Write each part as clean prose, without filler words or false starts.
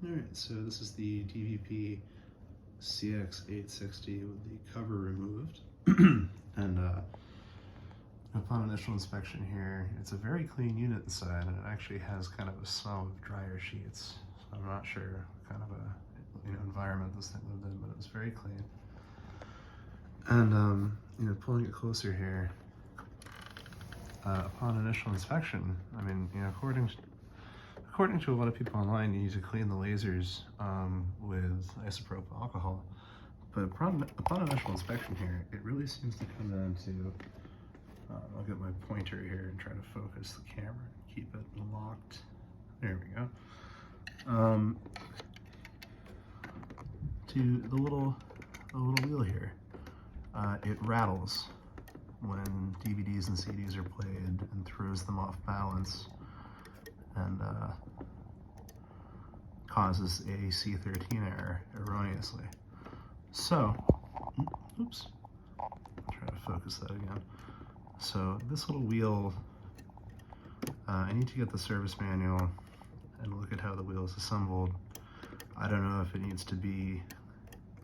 Alright, so this is the DVP-CX860 with the cover removed. And upon initial inspection here, it's a very clean unit inside, and it actually has kind of a smell of dryer sheets. So I'm not sure what kind of a environment this thing lived in, but it was very clean. And pulling it closer here, upon initial inspection, I mean, according to a lot of people online, you need to clean the lasers with isopropyl alcohol. But upon initial inspection here, it really seems to come down to, I'll get my pointer here and try to focus the camera, keep it locked. There we go. To the little wheel here. It rattles when DVDs and CDs are played and throws them off balance, and causes a C13 error erroneously. So, oops, I'll try to focus that again. So this little wheel, I need to get the service manual and look at how the wheel is assembled. I don't know if it needs to be,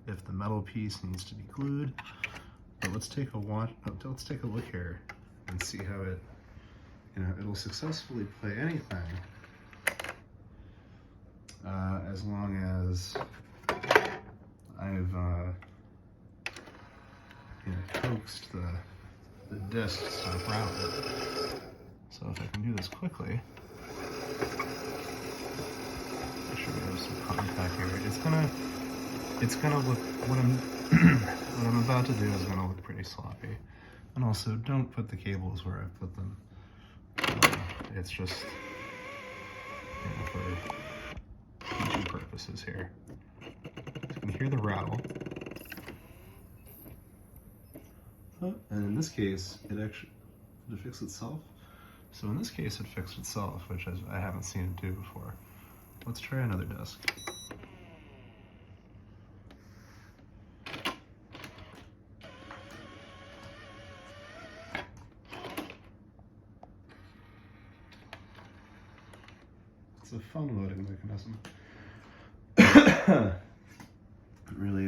if the metal piece needs to be glued, but let's take a look here and see how it, it'll successfully play anything as long as I've coaxed the disc to stop rattling. So if I can do this quickly, make sure we have some contact here. It's gonna look, what I'm about to do is gonna look pretty sloppy. And also, don't put the cables where I put them. It's just for teaching purposes here. You can hear the rattle. And in this case, did it fix itself? So in this case, it fixed itself, which I haven't seen it do before. Let's try another disc. It's a fun loading mechanism. It really,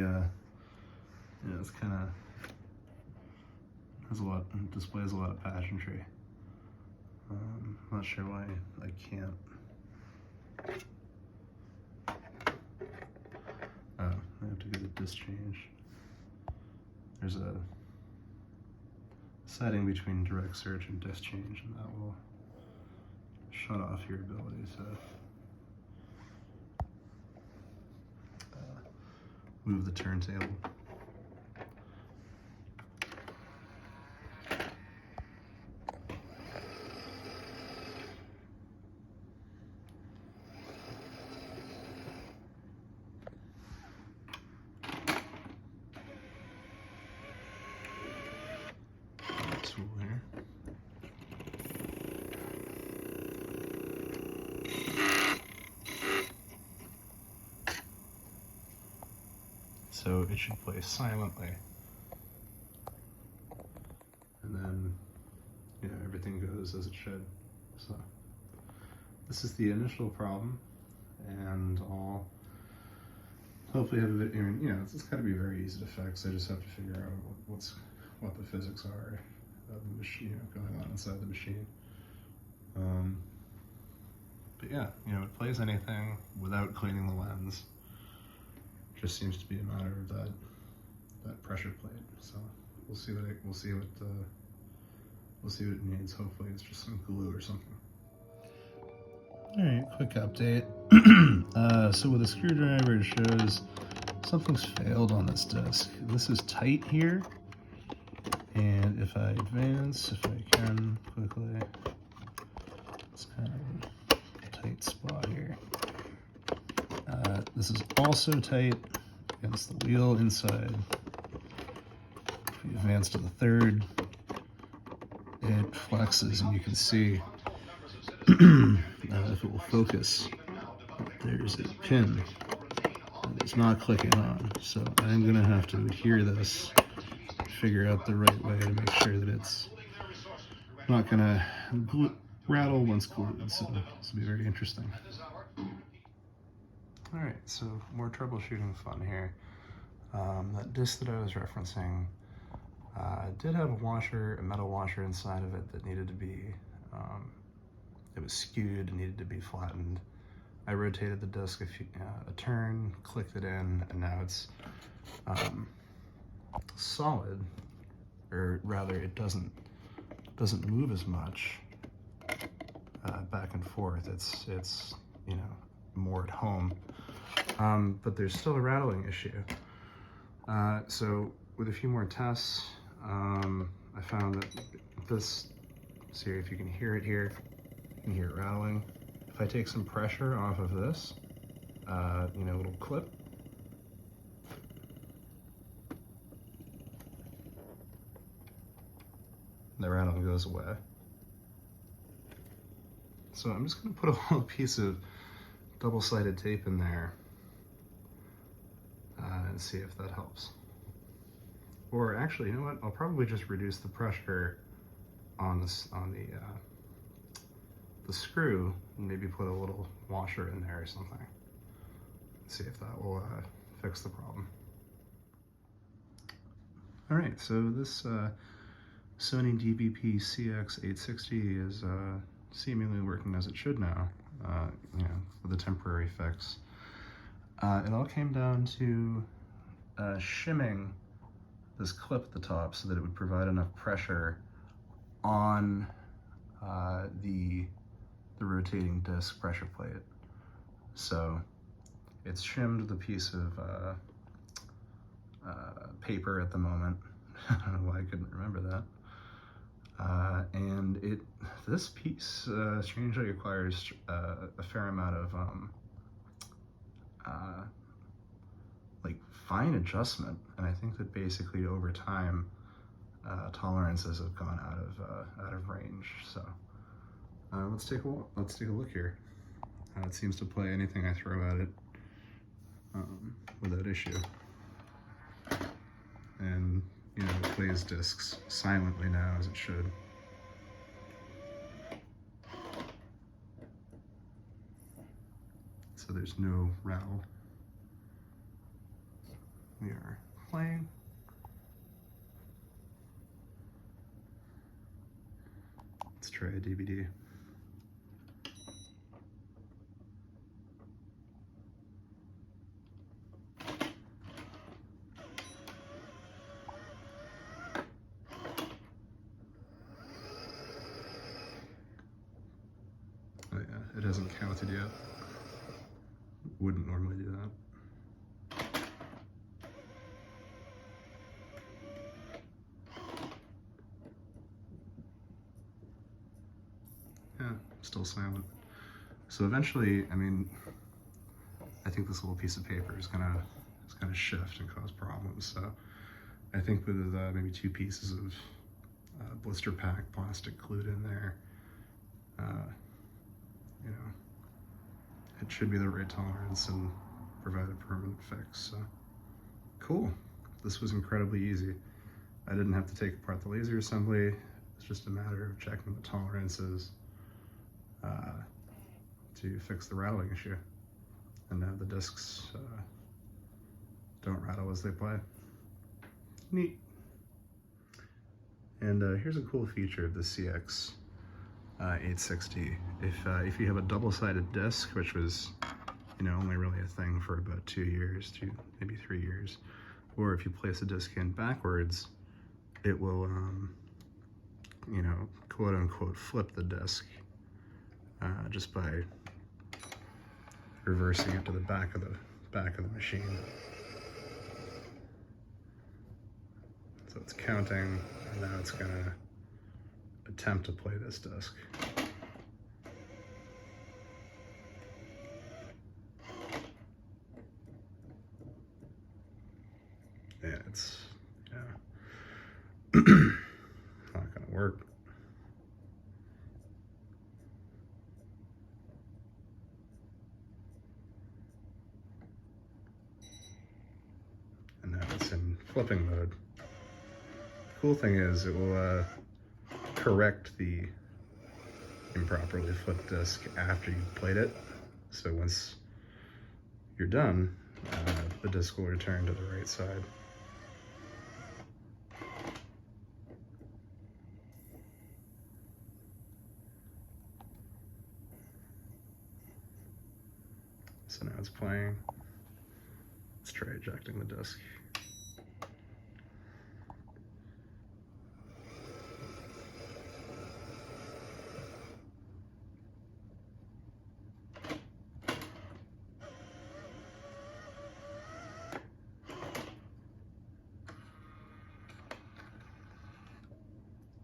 it's kind of displays a lot of pageantry. I'm not sure why I can't. I have to get a disc change. There's a setting between direct search and disc change, and that will shut off your ability to move the turntable. Tool here. So it should play silently, and then everything goes as it should. So this is the initial problem, and I'll hopefully have a bit. It's got to be very easy to fix. I just have to figure out what the physics are of the machine, going on inside the machine. But yeah, it plays anything without cleaning the lens. Just seems to be a matter of that pressure plate. So we'll see what it needs. Hopefully it's just some glue or something. All right, quick update. So with a screwdriver, it shows something's failed on this disc. This is tight here, and if I advance, if I can quickly, it's kind of a tight spot here. This is also tight against the wheel inside. If we advance to the third, it flexes, and you can see if it will focus, there's a pin that is not clicking on. So I'm going to have to adhere this, figure out the right way to make sure that it's not going to rattle once glued. So this will be very interesting. All right, so more troubleshooting fun here. That disc that I was referencing did have a washer, a metal washer inside of it that needed to be, it was skewed and needed to be flattened. I rotated the disc a turn, clicked it in, and now it's solid, or rather it doesn't move as much back and forth. It's you know, more at home, but there's still a rattling issue. So with a few more tests, I found that this, see if you can hear it here, you can hear it rattling. If I take some pressure off of this, you know, little clip, the rattling goes away. So I'm just gonna put a little piece of double-sided tape in there and see if that helps. Or actually, you know what? I'll probably just reduce the pressure on this, on the screw, and maybe put a little washer in there or something. See if that will fix the problem. All right, so this Sony DVP-CX860 is seemingly working as it should now, you know, with a temporary fix. It all came down to shimming this clip at the top so that it would provide enough pressure on the rotating disc pressure plate. So it's shimmed with a piece of paper at the moment. I don't know why I couldn't remember that. And this piece strangely requires a fair amount of like fine adjustment, and I think that basically over time tolerances have gone out of range. So let's take a look here. It seems to play anything I throw at it without issue, and you know, it plays discs silently now, as it should. So there's no rattle. We are playing. Let's try a DVD. Oh yeah, it hasn't counted yet. Wouldn't normally do that. Yeah, still silent. So eventually, I mean, I think this little piece of paper is gonna shift and cause problems. So I think with maybe 2 pieces of blister pack plastic glued in there, you know, it should be the right tolerance and provide a permanent fix. So cool. This was incredibly easy. I didn't have to take apart the laser assembly. It's just a matter of checking the tolerances to fix the rattling issue, and now the discs don't rattle as they play. Neat. And here's a cool feature of the CX860. If you have a double-sided disc, which was, you know, only really a thing for about 2 years, maybe 3 years, or if you place a disc in backwards, it will, you know, quote unquote, flip the disc just by reversing it to the back of the machine. So it's counting, and now it's gonna attempt to play this disc. Yeah, it's not gonna work. And now it's in flipping mode. Cool thing is it will correct the improperly flipped disc after you've played it. So once you're done, the disk will return to the right side. So now it's playing. Let's try ejecting the disk.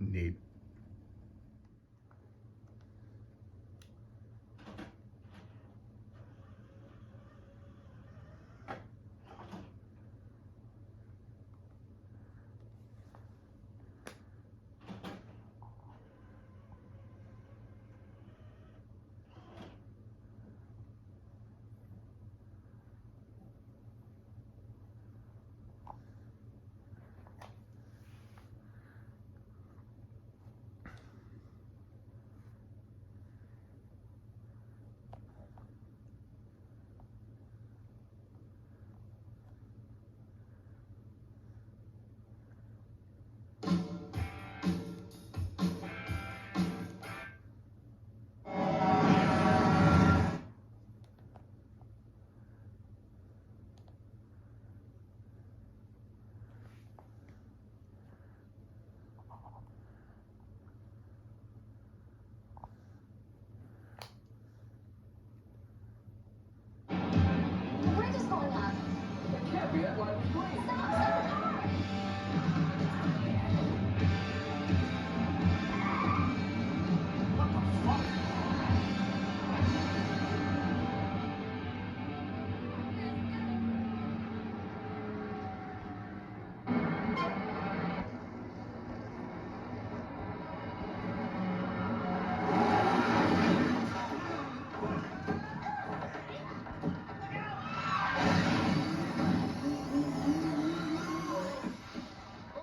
Neat. The rent is going up. It can't be that way.